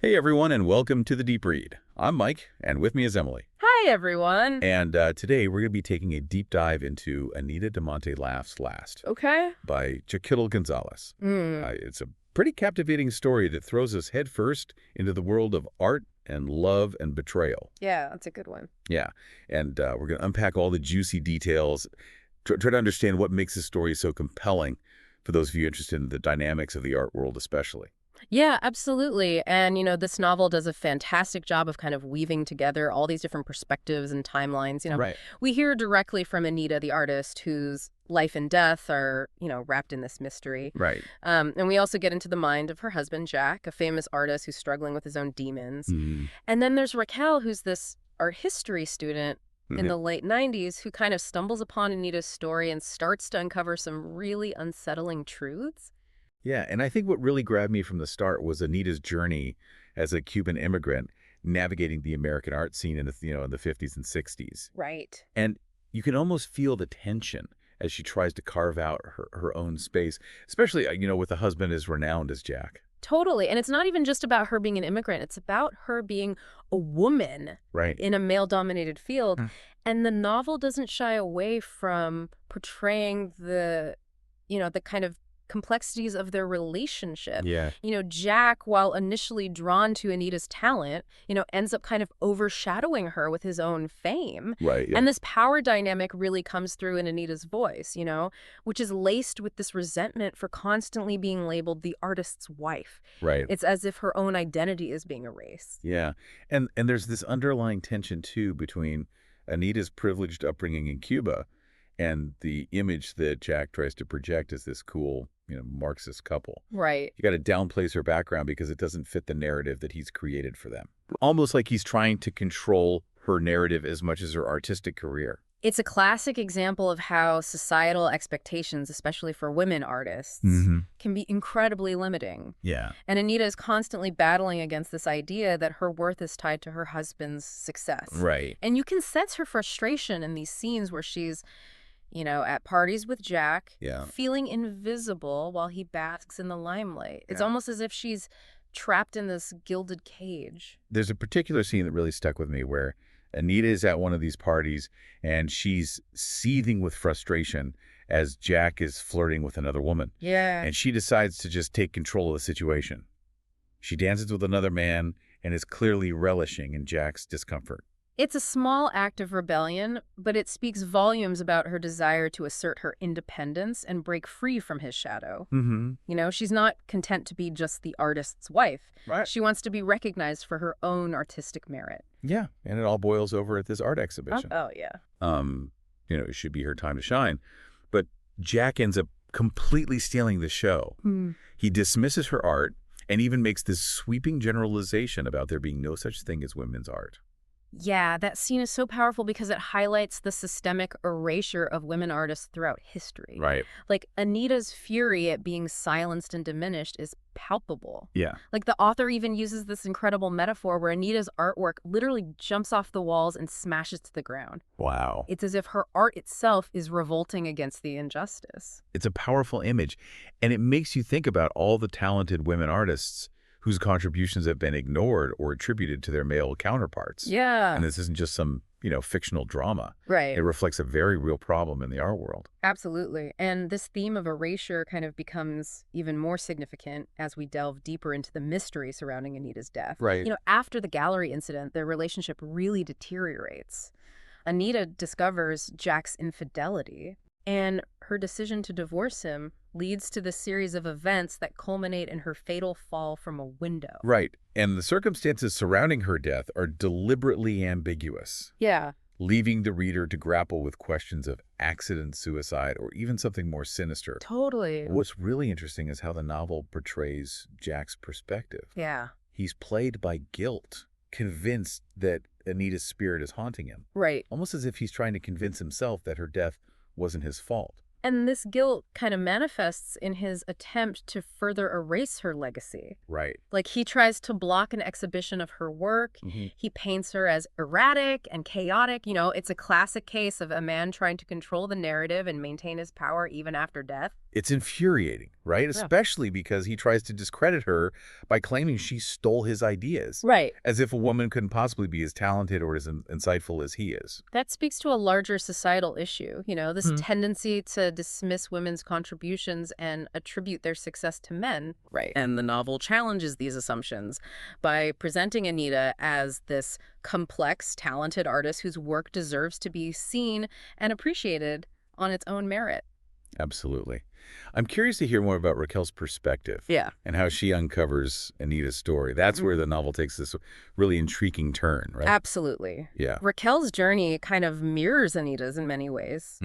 Hey everyone, and welcome to The Deep Read. I'm Mike, and with me is Emily. Hi, everyone. And today we're going to be taking a deep dive into Anita de Monte Laughs Last Okay. by Xochitl Gonzalez. Mm. It's a pretty captivating story that throws us headfirst into the world of art and love and betrayal. Yeah, that's a good one. Yeah, and we're going to unpack all the juicy details, try to understand what makes this story so compelling for those of you interested in the dynamics of the art world especially. Yeah, absolutely. And, this novel does a fantastic job of kind of weaving together all these different perspectives and timelines. Right. We hear directly from Anita, the artist, whose life and death are, wrapped in this mystery. Right. And we also get into the mind of her husband, Jack, a famous artist who's struggling with his own demons. Mm. And then there's Raquel, who's this art history student in the late 90s who kind of stumbles upon Anita's story and starts to uncover some really unsettling truths. Yeah, and I think what really grabbed me from the start was Anita's journey as a Cuban immigrant navigating the American art scene in the 50s and 60s. Right. And you can almost feel the tension as she tries to carve out her own space, especially with a husband as renowned as Jack. Totally. And it's not even just about her being an immigrant. It's about her being a woman Right. in a male-dominated field. Mm. And the novel doesn't shy away from portraying the kind of complexities of their relationship. Yeah. Jack, while initially drawn to Anita's talent, ends up kind of overshadowing her with his own fame. Right. Yeah. And this power dynamic really comes through in Anita's voice, which is laced with this resentment for constantly being labeled the artist's wife. Right. It's as if her own identity is being erased. Yeah. And there's this underlying tension, too, between Anita's privileged upbringing in Cuba and the image that Jack tries to project as this cool, Marxist couple. Right. You got to downplays her background because it doesn't fit the narrative that he's created for them. Almost like he's trying to control her narrative as much as her artistic career. It's a classic example of how societal expectations, especially for women artists, can be incredibly limiting. Yeah. And Anita is constantly battling against this idea that her worth is tied to her husband's success. Right. And you can sense her frustration in these scenes where she's at parties with Jack, Yeah. feeling invisible while he basks in the limelight. It's Yeah. almost as if she's trapped in this gilded cage. There's a particular scene that really stuck with me where Anita is at one of these parties and she's seething with frustration as Jack is flirting with another woman. Yeah. And she decides to just take control of the situation. She dances with another man and is clearly relishing in Jack's discomfort. It's a small act of rebellion, but it speaks volumes about her desire to assert her independence and break free from his shadow. Mm-hmm. She's not content to be just the artist's wife. Right. She wants to be recognized for her own artistic merit. Yeah, and it all boils over at this art exhibition. Oh, yeah. It should be her time to shine. But Jack ends up completely stealing the show. He dismisses her art and even makes this sweeping generalization about there being no such thing as women's art. Yeah, that scene is so powerful because it highlights the systemic erasure of women artists throughout history. Right. Like, Anita's fury at being silenced and diminished is palpable. Yeah. Like, the author even uses this incredible metaphor where Anita's artwork literally jumps off the walls and smashes to the ground. Wow. It's as if her art itself is revolting against the injustice. It's a powerful image, and it makes you think about all the talented women artists whose contributions have been ignored or attributed to their male counterparts. Yeah. And this isn't just some, fictional drama. Right. It reflects a very real problem in the art world. Absolutely. And this theme of erasure kind of becomes even more significant as we delve deeper into the mystery surrounding Anita's death. Right. After the gallery incident, their relationship really deteriorates. Anita discovers Jack's infidelity, and her decision to divorce him leads to the series of events that culminate in her fatal fall from a window. Right. And the circumstances surrounding her death are deliberately ambiguous, Yeah. leaving the reader to grapple with questions of accident, suicide, or even something more sinister. Totally. What's really interesting is how the novel portrays Jack's perspective. Yeah. He's plagued by guilt, convinced that Anita's spirit is haunting him, Right. almost as if he's trying to convince himself that her death wasn't his fault. And this guilt kind of manifests in his attempt to further erase her legacy. Right. Like, he tries to block an exhibition of her work. He paints her as erratic and chaotic. It's a classic case of a man trying to control the narrative and maintain his power even after death. It's infuriating, right? Yeah. Especially because he tries to discredit her by claiming she stole his ideas. Right. As if a woman couldn't possibly be as talented or as insightful as he is. That speaks to a larger societal issue, this tendency to dismiss women's contributions and attribute their success to men. Right. And the novel challenges these assumptions by presenting Anita as this complex, talented artist whose work deserves to be seen and appreciated on its own merit. Absolutely. I'm curious to hear more about Raquel's perspective. Yeah. And how she uncovers Anita's story. That's where the novel takes this really intriguing turn, right? Absolutely. Yeah. Raquel's journey kind of mirrors Anita's in many ways.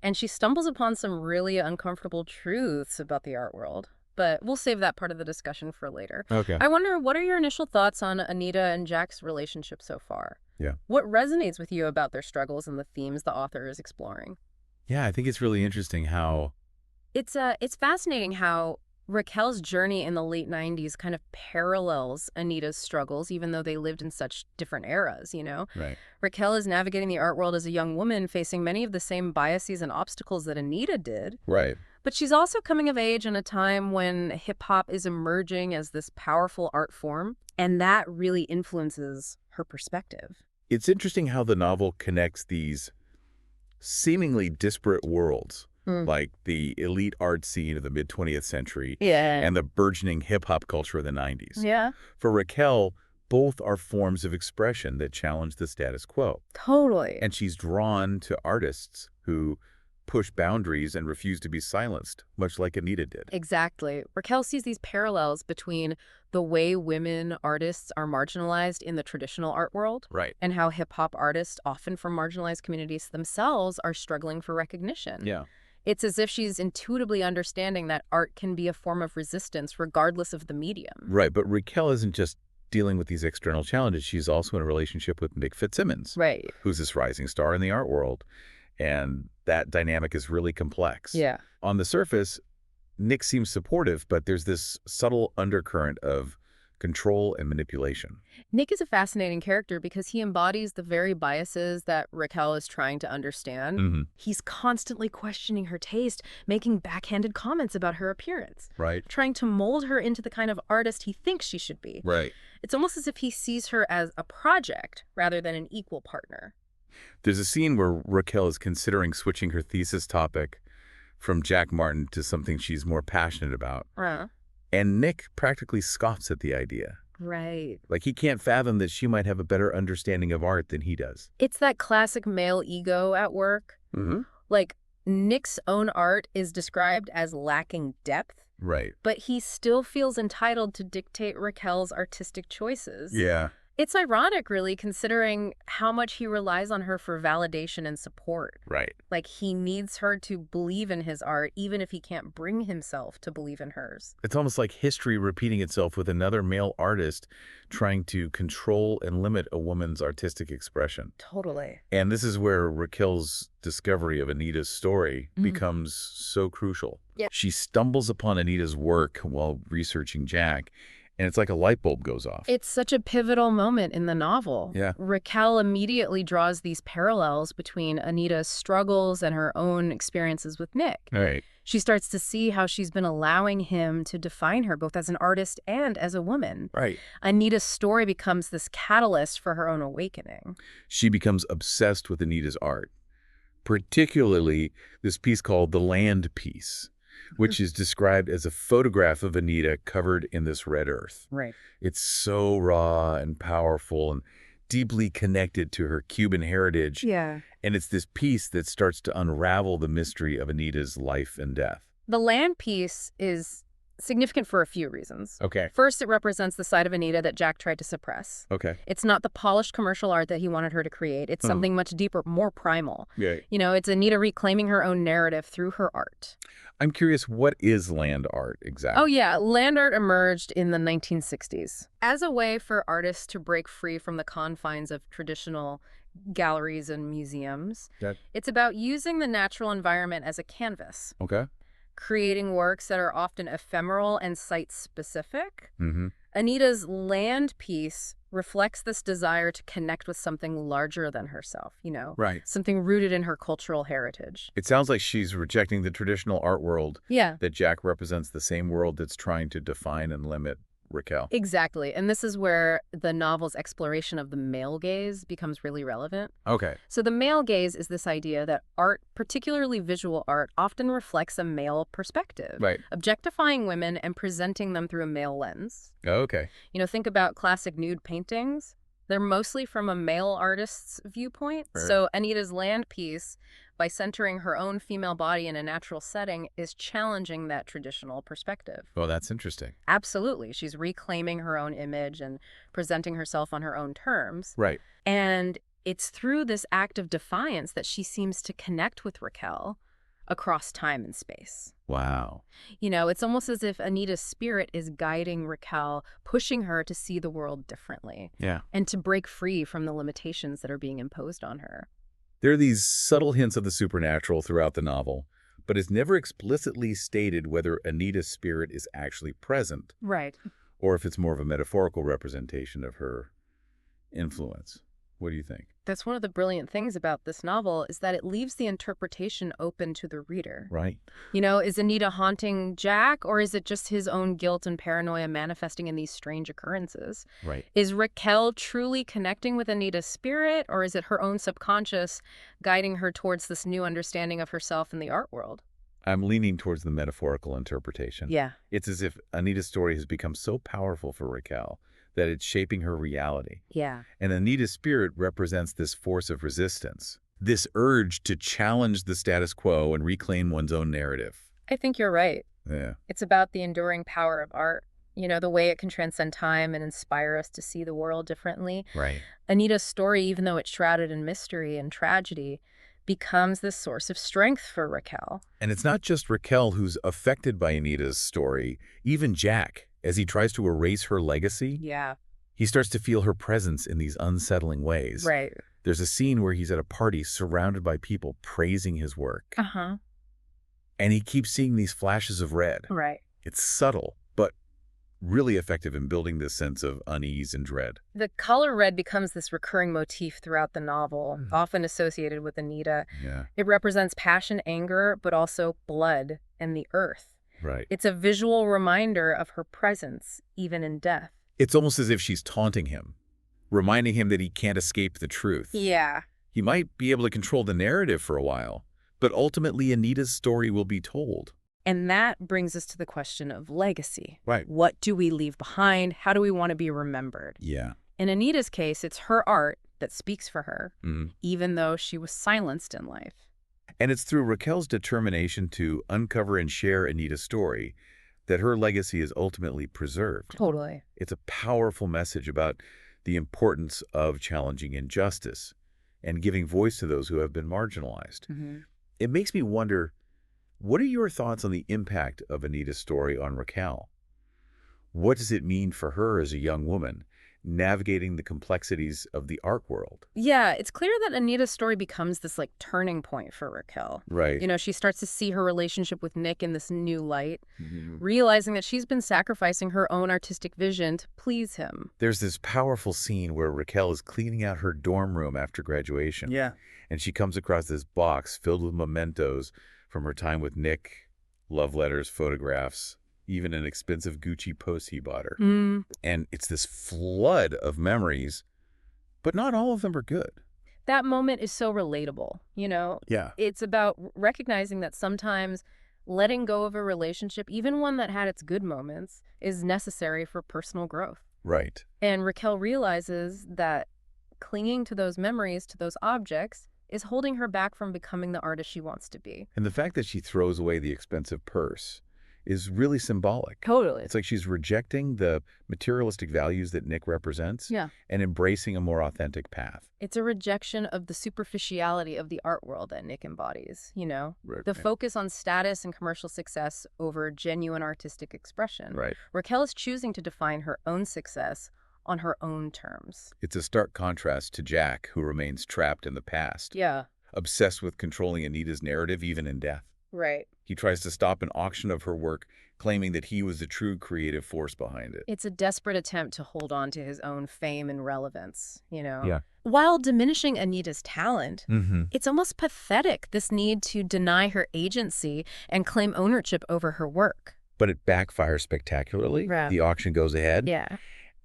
And she stumbles upon some really uncomfortable truths about the art world. But we'll save that part of the discussion for later. Okay. I wonder, what are your initial thoughts on Anita and Jack's relationship so far? Yeah. What resonates with you about their struggles and the themes the author is exploring? Yeah, I think it's really interesting how... It's fascinating how Raquel's journey in the late 90s kind of parallels Anita's struggles, even though they lived in such different eras, Right. Raquel is navigating the art world as a young woman, facing many of the same biases and obstacles that Anita did. Right. But she's also coming of age in a time when hip-hop is emerging as this powerful art form, and that really influences her perspective. It's interesting how the novel connects these seemingly disparate worlds, like the elite art scene of the mid-20th century and the burgeoning hip-hop culture of the 90s. Yeah. For Raquel, both are forms of expression that challenge the status quo. Totally. And she's drawn to artists who push boundaries and refuse to be silenced, much like Anita did. Exactly. Raquel sees these parallels between the way women artists are marginalized in the traditional art world, Right. and how hip-hop artists, often from marginalized communities themselves, are struggling for recognition. Yeah. It's as if she's intuitively understanding that art can be a form of resistance regardless of the medium. Right, but Raquel isn't just dealing with these external challenges. She's also in a relationship with Nick Fitzsimmons, Right. who's this rising star in the art world. And that dynamic is really complex. Yeah. On the surface, Nick seems supportive, but there's this subtle undercurrent of control and manipulation. Nick is a fascinating character because he embodies the very biases that Raquel is trying to understand. He's constantly questioning her taste, making backhanded comments about her appearance, Right. trying to mold her into the kind of artist he thinks she should be. Right. It's almost as if he sees her as a project rather than an equal partner. There's a scene where Raquel is considering switching her thesis topic from Jack Martin to something she's more passionate about. And Nick practically scoffs at the idea. Right. Like, he can't fathom that she might have a better understanding of art than he does. It's that classic male ego at work. Like, Nick's own art is described as lacking depth. Right. But he still feels entitled to dictate Raquel's artistic choices. Yeah. It's ironic, really, considering how much he relies on her for validation and support. Right. Like, he needs her to believe in his art, even if he can't bring himself to believe in hers. It's almost like history repeating itself with another male artist trying to control and limit a woman's artistic expression. Totally. And this is where Raquel's discovery of Anita's story becomes so crucial. Yep. She stumbles upon Anita's work while researching Jack, and it's like a light bulb goes off. It's such a pivotal moment in the novel. Yeah. Raquel immediately draws these parallels between Anita's struggles and her own experiences with Nick. Right. She starts to see how she's been allowing him to define her both as an artist and as a woman. Right. Anita's story becomes this catalyst for her own awakening. She becomes obsessed with Anita's art, particularly this piece called The Land Piece, which is described as a photograph of Anita covered in this red earth. Right. It's so raw and powerful and deeply connected to her Cuban heritage. Yeah. And it's this piece that starts to unravel the mystery of Anita's life and death. The land piece is significant for a few reasons. Okay. First, it represents the side of Anita that Jack tried to suppress. Okay. It's not the polished commercial art that he wanted her to create. It's something much deeper, more primal. Yeah. It's Anita reclaiming her own narrative through her art. I'm curious, what is land art exactly? Oh, yeah. Land art emerged in the 1960s as a way for artists to break free from the confines of traditional galleries and museums. That, It's about using the natural environment as a canvas, okay. creating works that are often ephemeral and site-specific. Mm-hmm. Anita's land piece reflects this desire to connect with something larger than herself, Right. something rooted in her cultural heritage. It sounds like she's rejecting the traditional art world, Yeah. that Jack represents the same world that's trying to define and limit Raquel. Exactly. And this is where the novel's exploration of the male gaze becomes really relevant. Okay. So the male gaze is this idea that art, particularly visual art, often reflects a male perspective, Right. objectifying women and presenting them through a male lens. Okay. Think about classic nude paintings. They're mostly from a male artist's viewpoint. Right. So Anita's land piece, by centering her own female body in a natural setting, is challenging that traditional perspective. Well, that's interesting. Absolutely. She's reclaiming her own image and presenting herself on her own terms. Right. And it's through this act of defiance that she seems to connect with Raquel across time and space. Wow. It's almost as if Anita's spirit is guiding Raquel, pushing her to see the world differently. Yeah. And to break free from the limitations that are being imposed on her. There are these subtle hints of the supernatural throughout the novel, but it's never explicitly stated whether Anita's spirit is actually present, Right. or if it's more of a metaphorical representation of her influence. What do you think? That's one of the brilliant things about this novel, is that it leaves the interpretation open to the reader. Right. Is Anita haunting Jack, or is it just his own guilt and paranoia manifesting in these strange occurrences? Right. Is Raquel truly connecting with Anita's spirit, or is it her own subconscious guiding her towards this new understanding of herself in the art world? I'm leaning towards the metaphorical interpretation. Yeah. It's as if Anita's story has become so powerful for Raquel that it's shaping her reality. Yeah. And Anita's spirit represents this force of resistance, this urge to challenge the status quo and reclaim one's own narrative. I think you're right. Yeah. It's about the enduring power of art, the way it can transcend time and inspire us to see the world differently. Right. Anita's story, even though it's shrouded in mystery and tragedy, becomes this source of strength for Raquel. And it's not just Raquel who's affected by Anita's story. Even Jack, as he tries to erase her legacy, Yeah. he starts to feel her presence in these unsettling ways. Right. There's a scene where he's at a party surrounded by people praising his work. Uh-huh. And he keeps seeing these flashes of red. Right. It's subtle, but really effective in building this sense of unease and dread. The color red becomes this recurring motif throughout the novel, often associated with Anita. Yeah. It represents passion, anger, but also blood and the earth. Right. It's a visual reminder of her presence, even in death. It's almost as if she's taunting him, reminding him that he can't escape the truth. Yeah. He might be able to control the narrative for a while, but ultimately Anita's story will be told. And that brings us to the question of legacy. Right. What do we leave behind? How do we want to be remembered? Yeah. In Anita's case, it's her art that speaks for her, Mm. even though she was silenced in life. And it's through Raquel's determination to uncover and share Anita's story that her legacy is ultimately preserved. Totally. It's a powerful message about the importance of challenging injustice and giving voice to those who have been marginalized. Mm-hmm. It makes me wonder, what are your thoughts on the impact of Anita's story on Raquel? What does it mean for her as a young woman, navigating the complexities of the art world? Yeah, it's clear that Anita's story becomes this turning point for Raquel. Right. She starts to see her relationship with Nick in this new light, realizing that she's been sacrificing her own artistic vision to please him. There's this powerful scene where Raquel is cleaning out her dorm room after graduation. Yeah. And she comes across this box filled with mementos from her time with Nick, love letters, photographs, even an expensive Gucci post he bought her. And it's this flood of memories, but not all of them are good. That moment is so relatable, Yeah. It's about recognizing that sometimes letting go of a relationship, even one that had its good moments, is necessary for personal growth. Right. And Raquel realizes that clinging to those memories, to those objects, is holding her back from becoming the artist she wants to be. And the fact that she throws away the expensive purse is really symbolic. Totally. It's like she's rejecting the materialistic values that Nick represents and embracing a more authentic path. It's a rejection of the superficiality of the art world that Nick embodies, Right. The focus on status and commercial success over genuine artistic expression. Right. Raquel is choosing to define her own success on her own terms. It's a stark contrast to Jack, who remains trapped in the past, Yeah, obsessed with controlling Anita's narrative even in death. right. He tries to stop an auction of her work, claiming that he was the true creative force behind it. It's a desperate attempt to hold on to his own fame and relevance, you know? Yeah. While diminishing Anita's talent, Mm-hmm. it's almost pathetic, this need to deny her agency and claim ownership over her work. But it backfires spectacularly. Yeah. The auction goes ahead, Yeah.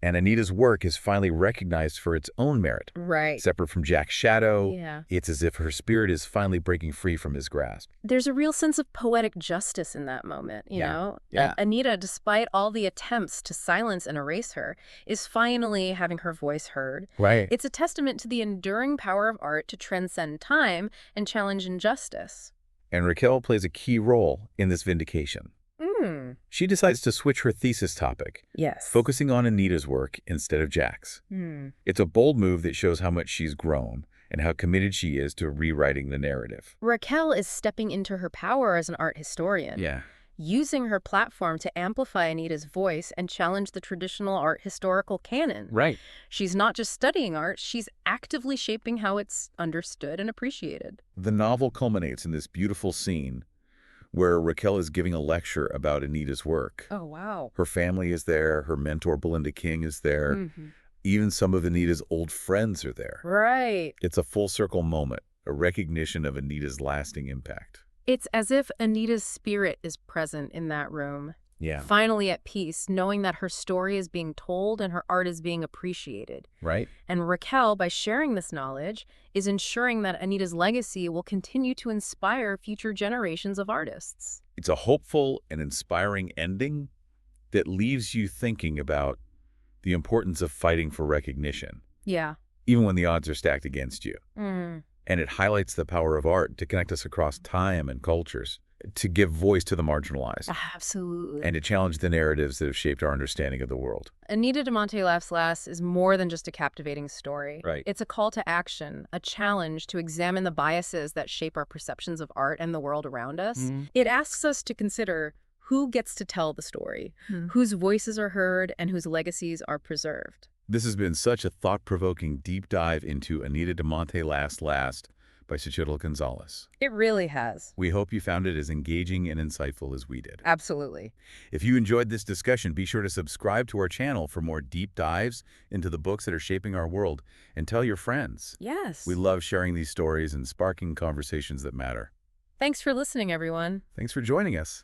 and Anita's work is finally recognized for its own merit. Right. Separate from Jack's shadow, Yeah. it's as if her spirit is finally breaking free from his grasp. There's a real sense of poetic justice in that moment, you Yeah. know? Yeah. Anita, despite all the attempts to silence and erase her, is finally having her voice heard. Right. It's a testament to the enduring power of art to transcend time and challenge injustice. And Raquel plays a key role in this vindication. She decides to switch her thesis topic, Yes. focusing on Anita's work instead of Jack's. It's a bold move that shows how much she's grown and how committed she is to rewriting the narrative. Raquel is stepping into her power as an art historian, Yeah. using her platform to amplify Anita's voice and challenge the traditional art historical canon. Right. She's not just studying art, she's actively shaping how it's understood and appreciated. The novel culminates in this beautiful scene where Raquel is giving a lecture about Anita's work. Oh, wow. Her family is there, her mentor Belinda King is there, even some of Anita's old friends are there. Right. It's a full circle moment, a recognition of Anita's lasting impact. It's as if Anita's spirit is present in that room, Yeah. finally at peace, knowing that her story is being told and her art is being appreciated. Right? And Raquel, by sharing this knowledge, is ensuring that Anita's legacy will continue to inspire future generations of artists. It's a hopeful and inspiring ending that leaves you thinking about the importance of fighting for recognition, Yeah. even when the odds are stacked against you. And it highlights the power of art to connect us across time and cultures, to give voice to the marginalized, Absolutely. and to challenge the narratives that have shaped our understanding of the world. Anita de Monte Laughs Last is more than just a captivating story. Right. It's a call to action, a challenge to examine the biases that shape our perceptions of art and the world around us. It asks us to consider who gets to tell the story, whose voices are heard, and whose legacies are preserved. This has been such a thought-provoking deep dive into Anita de Monte Last by Xochitl Gonzalez. It really has. We hope you found it as engaging and insightful as we did. Absolutely. If you enjoyed this discussion, be sure to subscribe to our channel for more deep dives into the books that are shaping our world, and tell your friends. Yes. We love sharing these stories and sparking conversations that matter. Thanks for listening, everyone. Thanks for joining us.